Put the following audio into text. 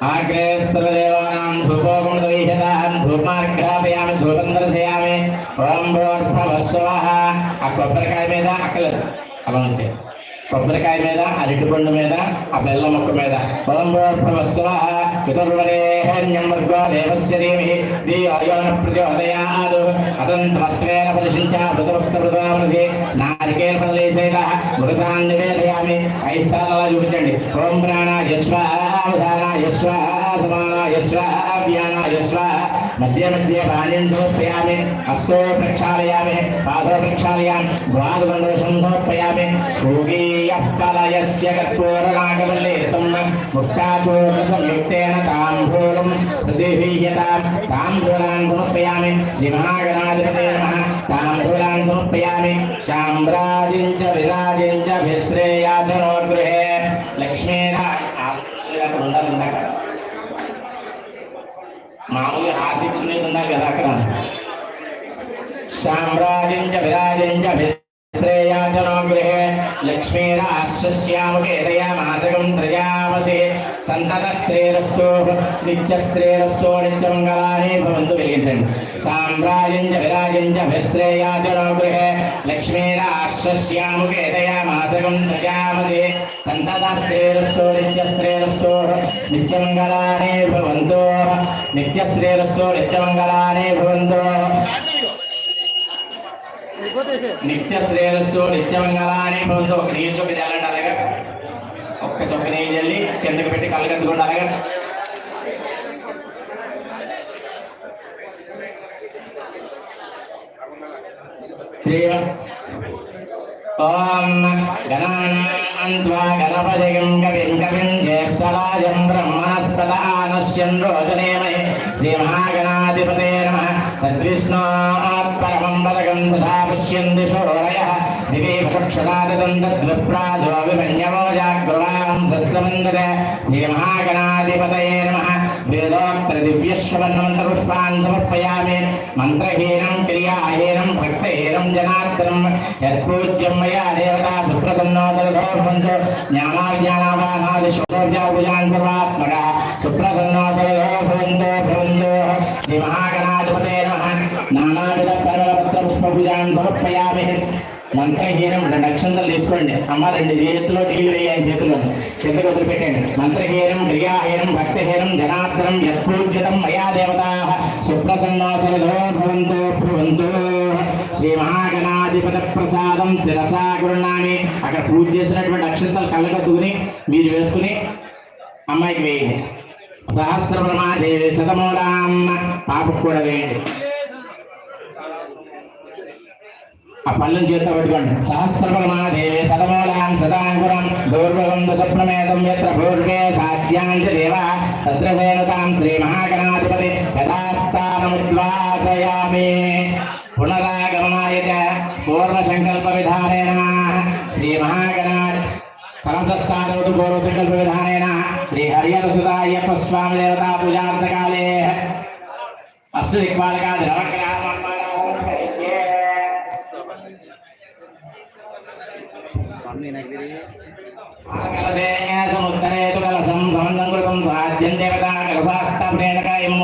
Agro सर्वदेवानां धूपोगं दवीह्यतां धूपमार्घ्रापयामि धूपं दर्शयामि ओम भूर्भुवः स्वः आ కొబ్బరికాయ మీద అక్కలేదు అలా ఉంచే కొబ్బరికాయ మీద అరటిపండు మీద ఆ బెల్లం ముక్క మీద ఓం భూర్భువః స్వః పితృవరేణ్యం భర్గో దేవస్య ధీమహి ధియో యో నః ప్రచోదయాత్ అతంత్వత్వేన పరిశించ భృతవస్తృతామసి నారికేల ఫలైసేత మృగసాన్ నివేదయామి ఐసారలా చూపించండి ఓం ప్రాణాయ స్వాహ ఉదానాయ స్వాహ సమానాయ స్వాహ వ్యానాయ స్వాహ మధ్య మధ్య బాణ్యం సమర్పయామి హస్తో ప్రక్షాళయామి పాదో ప్రక్షాళయామి ద్వాదకండోషం సమర్పయామి భూగీయఃఫలయస్య కర్పూరనాగవల్లేతం ముక్తాచూర్ణ సంయుక్తేన తాంబూలం ప్రతిహీయతాం తాంబూలాన్ సమర్పయామి శ్రీ మహాగణాధిపతే నమః తాంబూలాన్ సమర్పయామి శాంబ్రాజిం చ విరాజిం చ విశ్రేయాచనో గృహే లక్ష్మీరా మామూలుగా ఆర్తించుకునేది ఉన్నారు కదా అక్కడ శామ్రాజిం చ విరాజిం చ విశ్రేయాచనో గృహే లక్ష్మీరాశ్రస్యాముఖే దయామాసకం సృజావసి సంతత శ్రేరస్తో నిత్య శ్రేరస్తో నిత్యమంగళాని భవంతు వెలిగించండి సామ్రాజిం చ విరాజిం చ విశ్రేయాచనో గృహే లక్ష్మీరాశ్రస్యాముఖే దయామాసకం సృజావసి సంతత శ్రేరస్తో నిత్య శ్రేరస్తో నిత్యమంగళాని భవంతు నిత్య శ్రేరస్తో నిత్యమంగళాని భవంతు నిత్య శ్రేయస్సు నిత్యమంగళాని భవంతు. నీళ్ళు చొక్క చల్లండి అలాగా ఒక్క చొక్క నీళ్ళు చల్లి కిందకి పెట్టి కళ్ళు కత్తుకోండి అలాగా శ్రీ ఓం గణాన్వా గణపతిం కవిం కవిం జ్యేష్ఠరాజం బ్రహ్మణస్పద ఆనశ్యం రోచనేమహే శ్రీ మహాగణాధిపతే నమః తద్విష్ణోః పరమం పదకం సదా పశ్యంతి శూరయః దివే పక్షురాదం తద్విప్రాజో విమన్యవో జాగ్రవాం సస్సమందతే శ్రీ మహాగణాధిపతయే నమః వేదోక్త దివ్యశ్రవణమంత్రపుష్పాన్ సమర్పయామి మంత్రహీనం క్రియాహీనం భక్తహీనం జనార్దనం యత్పూజ్యం మయా దేవతా సుప్రసన్నో సర్వభవంతు జ్ఞానాజ్ఞానావానాది శోభ్యాభుజాన్ సర్వాత్మక సుప్రసన్నో సర్వభవంతు భవంతు శ్రీ మహాగణాధిపతే నమః నానావిధ పరమపత్ర పుష్పభుజాన్ సమర్పయామి మంత్రహీనం 2 అక్షంతలు తీసుకోండి అమ్మ 2 చేతుల్లో నీళ్ళు వేయాలి చేతుల్లో కిందకి వదిలిపెట్టండి మంత్రహీనం క్రియాహీనం భక్తిహీనం జనార్దనం యత్పూజ్యతం మయా దేవతా సుప్రసన్నో సర్వభవంతు భవంతు శ్రీ మహాగణాధిపత ప్రసాదం శిరసా గృహ్ణామి అక్కడ పూజ చేసినటువంటి అక్షంతలు కళ్ళకద్దుకుని మీరు వేసుకుని అమ్మాయికి వేయండి సహస్రబ్రహ్మాదేవి శతమూలాం పాపకు కూడా వేయండి ఆ పళ్ళని చేత పెట్టుకోండి సహస్రబ్రహ్మాదేవి శతమూలాం శతాంకురం దూర్భవం స్వప్నమేతం యత్ర పూర్వే సాధ్యాంచ దేవ తత్ర సేనతాం శ్రీ మహాగణాధిపతి యథాస్థానముద్వాసయామి పునరాగమనాయ చ పూర్వసంకల్ప విధానేన శ్రీ మహాగణాధి కలశస్థానోతు పూర్వసంకల్ప విధానేన శ్రీ హరిహరసుతాయ్యప్ప స్వామి దేవతా పూజార్థకాలే అష్టదిక్పాలకాది నవగ్రహాన్ కలశే సముత్తరే తు కలశం సమన్నం కృతం సాధ్యం దేవతా కలశాస్థాపనేన కాయం